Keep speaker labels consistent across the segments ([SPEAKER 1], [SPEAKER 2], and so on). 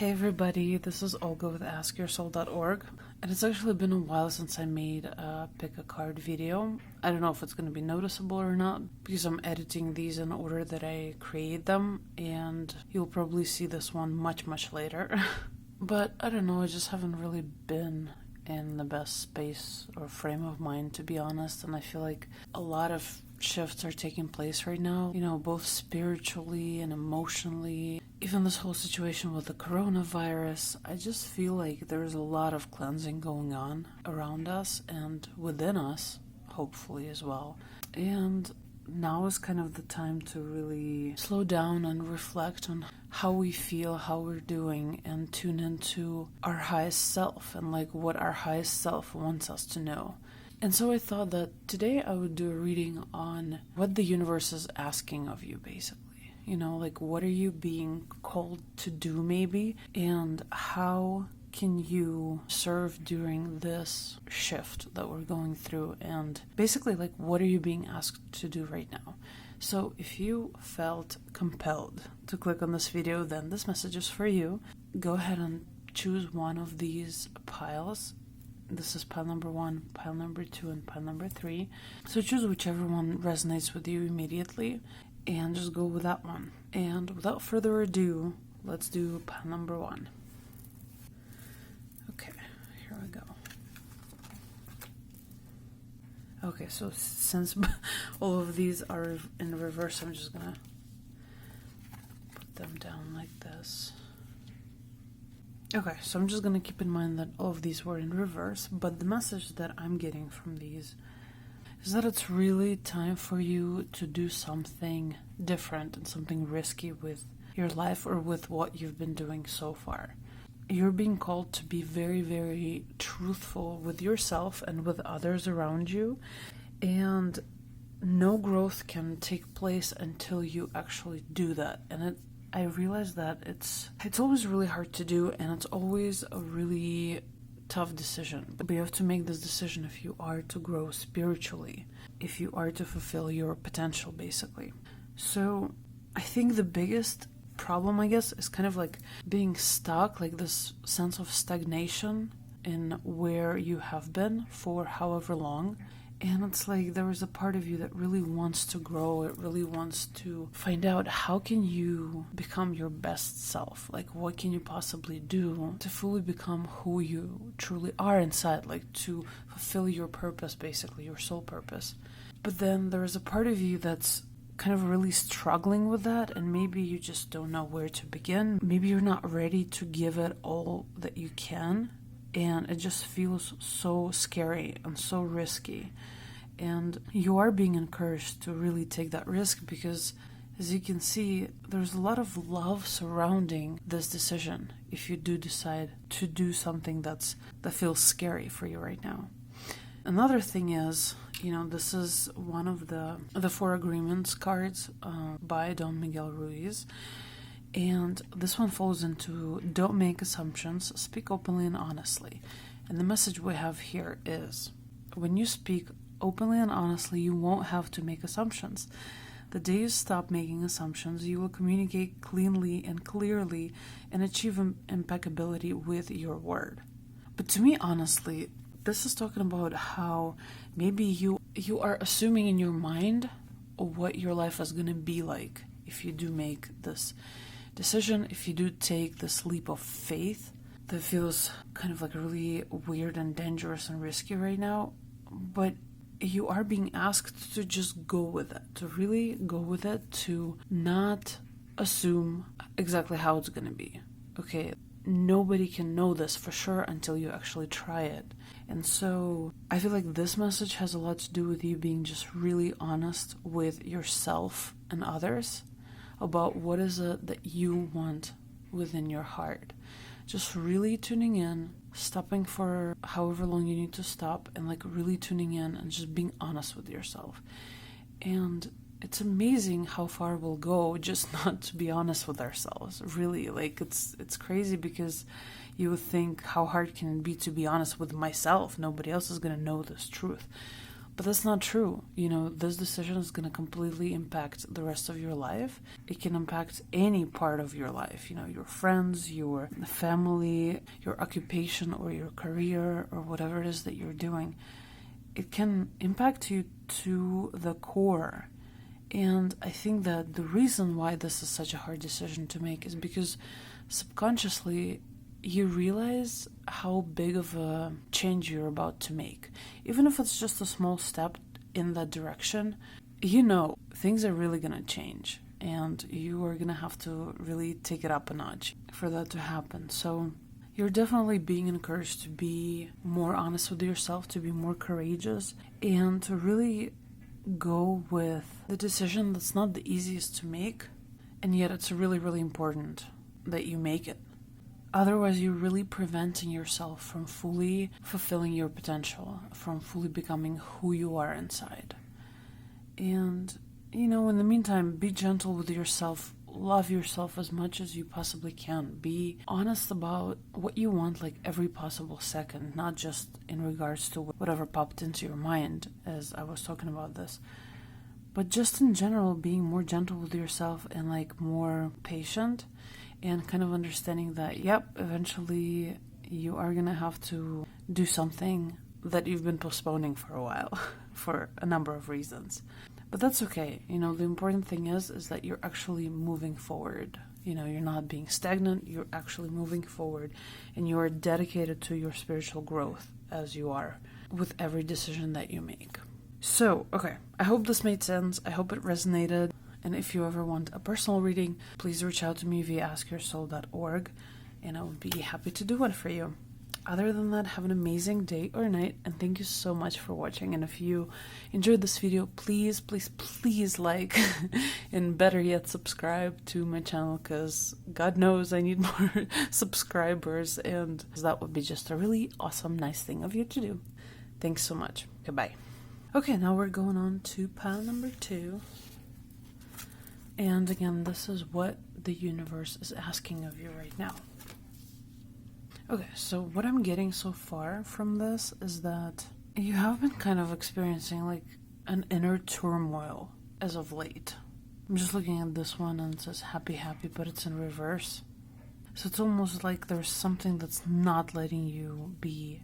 [SPEAKER 1] Hey everybody, this is Olga with askyoursoul.org, and it's actually been a while since I made a pick a card video. I don't know if it's going to be noticeable or not, because I'm editing these in order that I create them, and you'll probably see this one much later. But I don't know, I just haven't really been in the best space or frame of mind, to be honest, and I feel like a lot of shifts are taking place right now, both spiritually and emotionally. Even this whole situation with the coronavirus, I just feel like there's a lot of cleansing going on around us and within us, hopefully as well. And now is kind of the time to really slow down and reflect on how we feel, how we're doing, and tune into our highest self and what our highest self wants us to know. And so I thought that today I would do a reading on what the universe is asking of you, basically. What are you being called to do, maybe? And how can you serve during this shift that we're going through? And basically, what are you being asked to do right now? So if you felt compelled to click on this video, then this message is for you. Go ahead and choose one of these piles. This is pile number 1, pile number 2, and pile number 3. So choose whichever one resonates with you immediately and just go with that one. And without further ado, let's do pile number 1. Okay, here we go. Okay, so since all of these are in reverse, I'm just gonna put them down like this. Okay, so I'm just going to keep in mind that all of these were in reverse, but the message that I'm getting from these is that it's really time for you to do something different and something risky with your life or with what you've been doing so far. You're being called to be very truthful with yourself and with others around you, and no growth can take place until you actually do that. And I realize that it's always really hard to do, and it's always a really tough decision. But you have to make this decision if you are to grow spiritually, if you are to fulfill your potential, basically. So I think the biggest problem, I guess, is kind of being stuck, this sense of stagnation in where you have been for however long. And it's there is a part of you that really wants to grow. It really wants to find out how can you become your best self? What can you possibly do to fully become who you truly are inside? To fulfill your purpose, basically, your soul purpose. But then there is a part of you that's kind of really struggling with that, and maybe you just don't know where to begin. Maybe you're not ready to give it all that you can. And it just feels so scary and so risky. And you are being encouraged to really take that risk because, as you can see, there's a lot of love surrounding this decision if you do decide to do something that feels scary for you right now. Another thing is, this is one of the 4 Agreements cards by Don Miguel Ruiz. And this one falls into don't make assumptions, speak openly and honestly. And the message we have here is, when you speak openly and honestly, you won't have to make assumptions. The day you stop making assumptions, you will communicate cleanly and clearly and achieve impeccability with your word. But to me, honestly, this is talking about how maybe you are assuming in your mind what your life is going to be like if you do make this decision, if you do take this leap of faith that feels kind of really weird and dangerous and risky right now. But you are being asked to just go with it, to really go with it, to not assume exactly how it's going to be. Okay, nobody can know this for sure until you actually try it. And so I feel like this message has a lot to do with you being just really honest with yourself and others about what is it that you want within your heart. Just really tuning in, stopping for however long you need to stop, and really tuning in and just being honest with yourself. And it's amazing how far we'll go just not to be honest with ourselves. Really, it's crazy because you would think, how hard can it be to be honest with myself? Nobody else is going to know this truth. But that's not true. This decision is going to completely impact the rest of your life. It can impact any part of your life, your friends, your family, your occupation or your career or whatever it is that you're doing. It can impact you to the core. And I think that the reason why this is such a hard decision to make is because subconsciously you realize how big of a change you're about to make. Even if it's just a small step in that direction, things are really going to change. And you are going to have to really take it up a notch for that to happen. So you're definitely being encouraged to be more honest with yourself, to be more courageous, and to really go with the decision that's not the easiest to make, and yet it's really, really important that you make it. Otherwise, you're really preventing yourself from fully fulfilling your potential, from fully becoming who you are inside. And, in the meantime, be gentle with yourself. Love yourself as much as you possibly can. Be honest about what you want, like every possible second, not just in regards to whatever popped into your mind as I was talking about this, but just in general, being more gentle with yourself and more patient, and kind of understanding that, eventually you are going to have to do something that you've been postponing for a while for a number of reasons. But that's okay. The important thing is that you're actually moving forward. You're not being stagnant, you're actually moving forward, and you are dedicated to your spiritual growth as you are with every decision that you make. So, okay, I hope this made sense. I hope it resonated. And if you ever want a personal reading, please reach out to me via askyoursoul.org, and I would be happy to do one for you. Other than that, have an amazing day or night, and thank you so much for watching. And if you enjoyed this video, please, please, please like, and better yet, subscribe to my channel, because God knows I need more subscribers, and that would be just a really awesome, nice thing of you to do. Thanks so much. Goodbye. Okay, now we're going on to pile number 2. And again, this is what the universe is asking of you right now. Okay, so what I'm getting so far from this is that you have been kind of experiencing an inner turmoil as of late. I'm just looking at this one and it says happy, happy, but it's in reverse. So it's almost like there's something that's not letting you be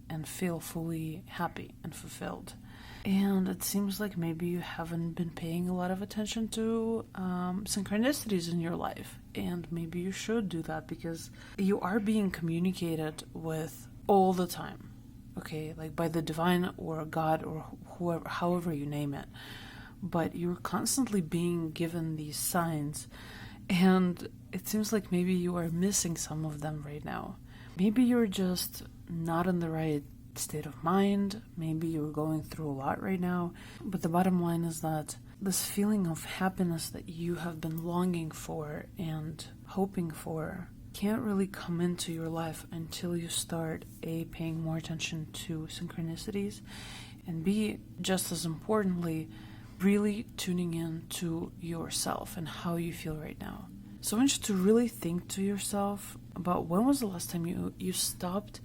[SPEAKER 1] and feel fully happy and fulfilled. And it seems like maybe you haven't been paying a lot of attention to synchronicities in your life. And maybe you should do that, because you are being communicated with all the time. Okay, by the divine or God or whoever, however you name it. But you're constantly being given these signs. And it seems like maybe you are missing some of them right now. Maybe you're just not in the right state of mind. Maybe you're going through a lot right now, but the bottom line is that this feeling of happiness that you have been longing for and hoping for can't really come into your life until you start paying more attention to synchronicities, and just as importantly, really tuning in to yourself and how you feel right now. So I want you to really think to yourself about when was the last time you stopped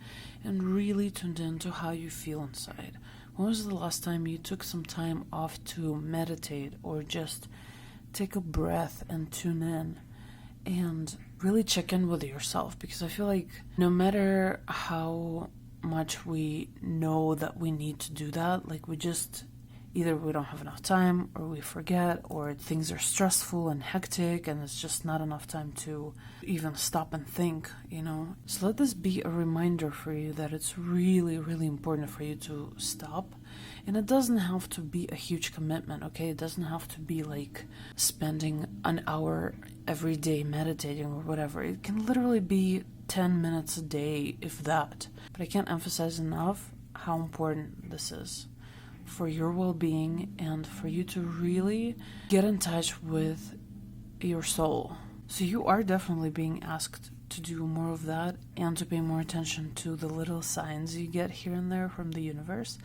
[SPEAKER 1] and really tuned into how you feel inside. When was the last time you took some time off to meditate or just take a breath and tune in and really check in with yourself? Because I feel like no matter how much we know that we need to do that, either we don't have enough time, or we forget, or things are stressful and hectic and it's just not enough time to even stop and think, So let this be a reminder for you that it's really, really important for you to stop. And it doesn't have to be a huge commitment, okay? It doesn't have to be spending an hour every day meditating or whatever. It can literally be 10 minutes a day, if that. But I can't emphasize enough how important this is for your well-being and for you to really get in touch with your soul. So you are definitely being asked to do more of that and to pay more attention to the little signs you get here and there from the universe.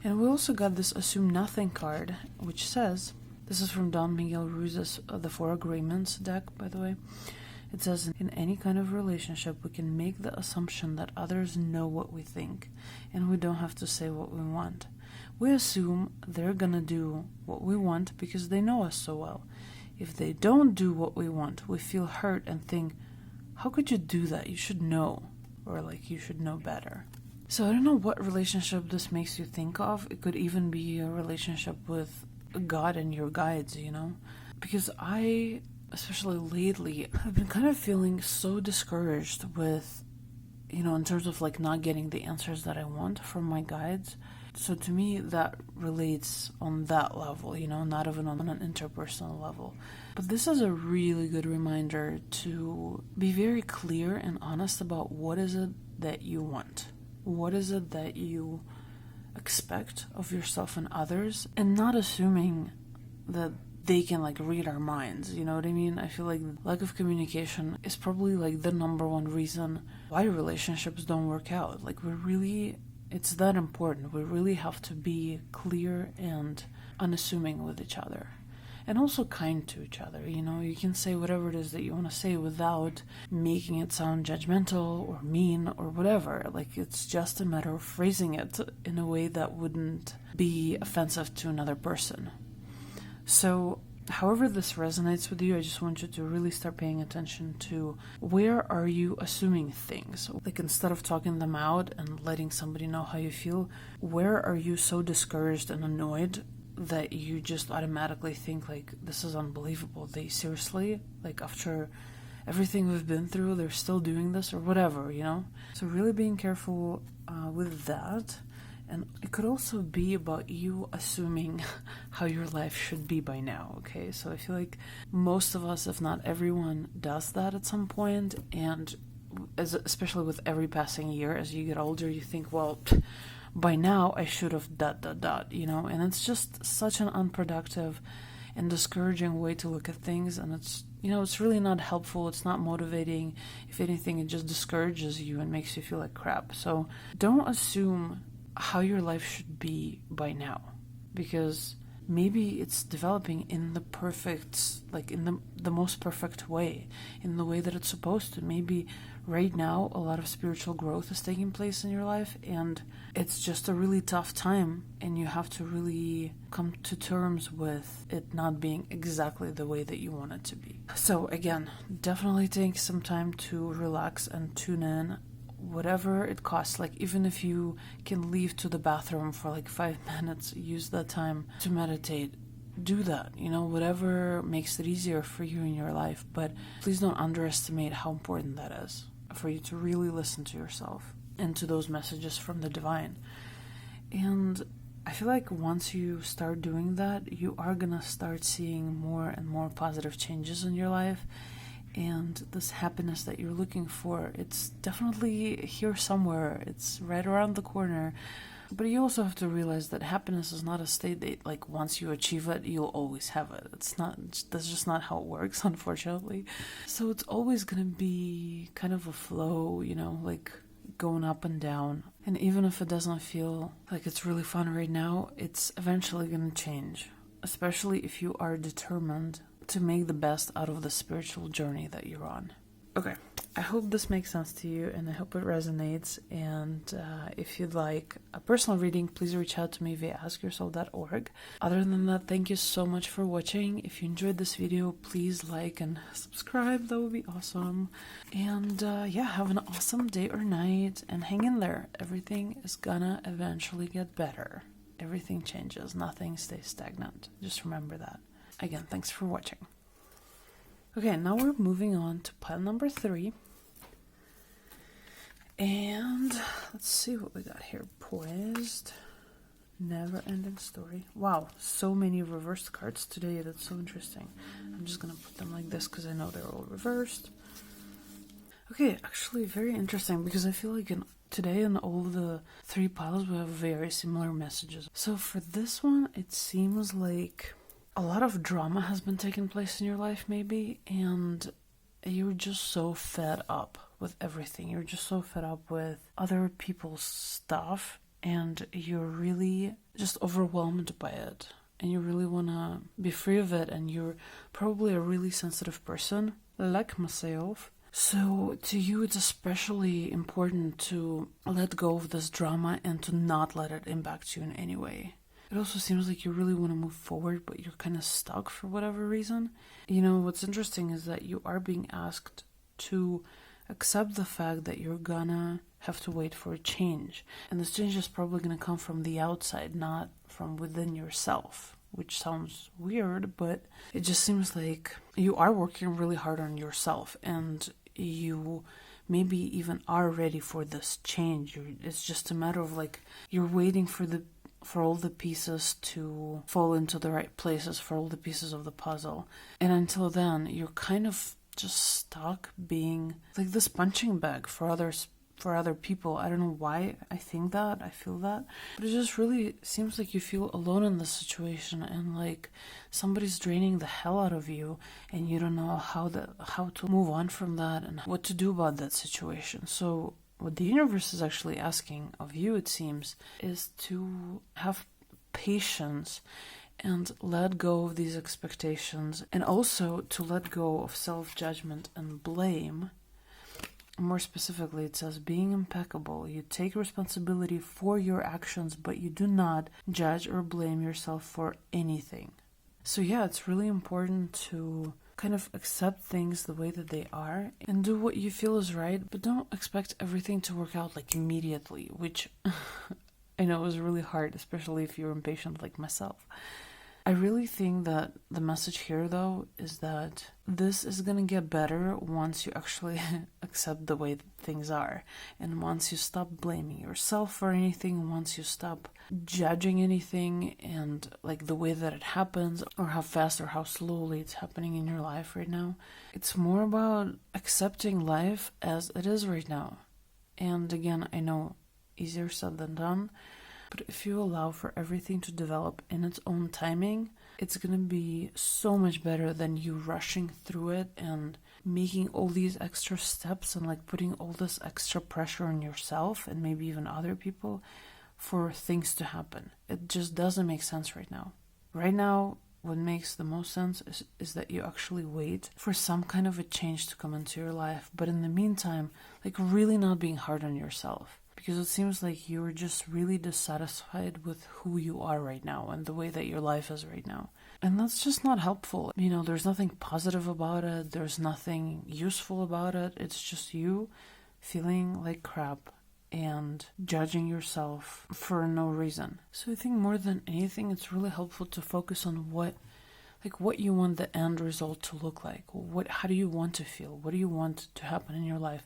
[SPEAKER 1] And we also got this Assume Nothing card, which says, this is from Don Miguel Ruiz's The Four Agreements deck, by the way. It says, in any kind of relationship, we can make the assumption that others know what we think, and we don't have to say what we want. we assume they're gonna do what we want because they know us so well. If they don't do what we want, we feel hurt and think, how could you do that? You should know. Or like, you should know better. So I don't know what relationship this makes you think of. It could even be a relationship with God and your guides, you know? Because I, especially lately, I've been kind of feeling so discouraged with, you know, in terms of like not getting the answers that I want from my guides. So to me, that relates on that level, you know, not even on an interpersonal level. But this is a really good reminder to be very clear and honest about what is it that you want. What is it that you expect of yourself and others, and not assuming that they can like read our minds, you know what I mean? I feel like lack of communication is probably like the number one reason why relationships don't work out. Like it's that important. We really have to be clear and unassuming with each other. And also kind to each other, you know? You can say whatever it is that you want to say without making it sound judgmental or mean or whatever. Like, it's just a matter of phrasing it in a way that wouldn't be offensive to another person. So, however this resonates with you, I just want you to really start paying attention to where are you assuming things. Like, instead of talking them out and letting somebody know how you feel, where are you so discouraged and annoyed that you just automatically think like, this is unbelievable, they seriously, like, after everything we've been through, they're still doing this or whatever, you know? So really being careful with that. And it could also be about you assuming how your life should be by now, okay? So I feel like most of us, if not everyone, does that at some point. And especially with every passing year, as you get older, you think, well, by now I should have ... you know? And it's just such an unproductive and discouraging way to look at things. And it's, you know, it's really not helpful. It's not motivating. If anything, it just discourages you and makes you feel like crap. So don't assume how your life should be by now, because maybe it's developing in the perfect, like in the most perfect way, in the way that it's supposed to. Maybe right now a lot of spiritual growth is taking place in your life and it's just a really tough time, and you have to really come to terms with it not being exactly the way that you want it to be. So again, definitely take some time to relax and tune in, whatever it costs. Like, even if you can leave to the bathroom for like 5 minutes, use that time to meditate, do that, you know, whatever makes it easier for you in your life. But please don't underestimate how important that is for you to really listen to yourself and to those messages from the divine. And I feel like once you start doing that, you are gonna start seeing more and more positive changes in your life. And this happiness that you're looking for, it's definitely here somewhere. It's right around the corner. But you also have to realize that happiness is not a state that, like, once you achieve it, you'll always have it. That's just not how it works, unfortunately. So it's always going to be kind of a flow, you know, like going up and down. And even if it doesn't feel like it's really fun right now, it's eventually going to change. Especially if you are determined to make the best out of the spiritual journey that you're on. Okay, I hope this makes sense to you, and I hope it resonates. And if you'd like a personal reading, please reach out to me via askyourself.org. Other than that, thank you so much for watching. If you enjoyed this video, please like and subscribe. That would be awesome. And yeah, have an awesome day or night, and hang in there. Everything is gonna eventually get better. Everything changes. Nothing stays stagnant. Just remember that. Again, thanks for watching. Okay, now we're moving on to pile number 3. And let's see what we got here. Poised. Never-ending story. Wow, so many reversed cards today. That's so interesting. I'm just gonna put them like this because I know they're all reversed. Okay, actually very interesting, because I feel like today in all the 3 piles we have very similar messages. So for this one, it seems like a lot of drama has been taking place in your life, maybe, and you're just so fed up with everything. You're just so fed up with other people's stuff, and you're really just overwhelmed by it, and you really want to be free of it, and you're probably a really sensitive person, like myself. So to you, it's especially important to let go of this drama and to not let it impact you in any way. It also seems like you really want to move forward, but you're kind of stuck for whatever reason. You know, what's interesting is that you are being asked to accept the fact that you're gonna have to wait for a change. And this change is probably gonna come from the outside, not from within yourself, which sounds weird, but it just seems like you are working really hard on yourself, and you maybe even are ready for this change. It's just a matter of like you're waiting for all the pieces to fall into the right places, for all the pieces of the puzzle. And until then, you're kind of just stuck being like this punching bag for other people. I don't know why I think that, I feel that, but it just really seems like you feel alone in this situation, and like somebody's draining the hell out of you, and you don't know how to move on from that and what to do about that situation. So what the universe is actually asking of you, it seems, is to have patience and let go of these expectations, and also to let go of self-judgment and blame. More specifically, it says being impeccable. You take responsibility for your actions, but you do not judge or blame yourself for anything. So yeah, it's really important to kind of accept things the way that they are and do what you feel is right, but don't expect everything to work out like immediately, which I know is really hard, especially if you're impatient like myself. I really think that the message here, though, is that this is going to get better once you actually accept the way that things are. And once you stop blaming yourself for anything, once you stop judging anything and like the way that it happens, or how fast or how slowly it's happening in your life right now. It's more about accepting life as it is right now. And again, I know easier said than done. But if you allow for everything to develop in its own timing, it's going to be so much better than you rushing through it and making all these extra steps and like putting all this extra pressure on yourself and maybe even other people for things to happen. It just doesn't make sense right now. Right now, what makes the most sense is that you actually wait for some kind of a change to come into your life. But in the meantime, like really not being hard on yourself. Because it seems like you're just really dissatisfied with who you are right now and the way that your life is right now. And that's just not helpful. You know, there's nothing positive about it. There's nothing useful about it. It's just you feeling like crap and judging yourself for no reason. So I think more than anything, it's really helpful to focus on what you want the end result to look like. How do you want to feel? What do you want to happen in your life?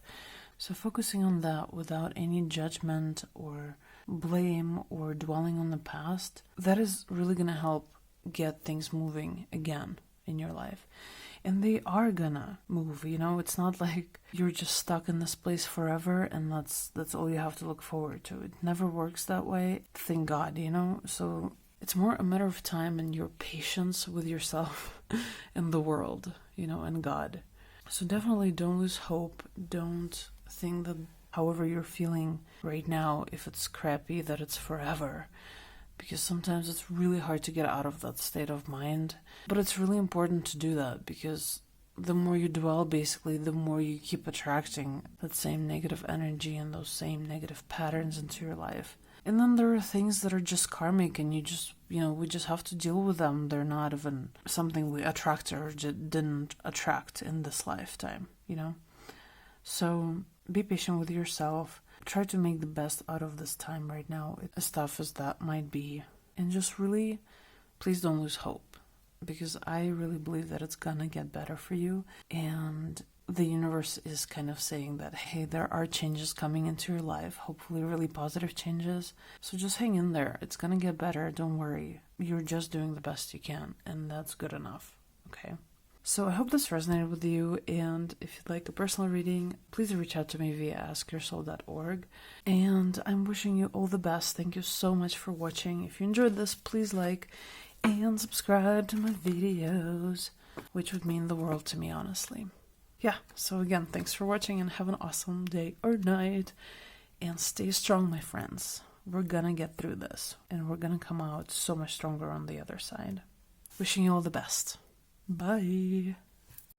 [SPEAKER 1] So focusing on that without any judgment or blame or dwelling on the past, that is really going to help get things moving again in your life. And they are gonna move, you know? It's not like you're just stuck in this place forever and that's all you have to look forward to. It never works that way, thank God, you know? So it's more a matter of time and your patience with yourself and the world, you know, and God. So definitely don't lose hope. Don't think that however you're feeling right now, if it's crappy, that it's forever. Because sometimes it's really hard to get out of that state of mind. But it's really important to do that, because the more you dwell, basically, the more you keep attracting that same negative energy and those same negative patterns into your life. And then there are things that are just karmic, and we just have to deal with them. They're not even something we attract or didn't attract in this lifetime, you know? So be patient with yourself. Try to make the best out of this time right now, as tough as that might be. And just really, please don't lose hope, because I really believe that it's gonna get better for you. And the universe is kind of saying that, hey, there are changes coming into your life, hopefully really positive changes. So just hang in there. It's gonna get better. Don't worry. You're just doing the best you can, and that's good enough. Okay? So I hope this resonated with you, and if you'd like a personal reading, please reach out to me via askyoursoul.org. And I'm wishing you all the best. Thank you so much for watching. If you enjoyed this, please like and subscribe to my videos, which would mean the world to me, honestly. Yeah, so again, thanks for watching, and have an awesome day or night, and stay strong, my friends. We're gonna get through this, and we're gonna come out so much stronger on the other side. Wishing you all the best. Bye.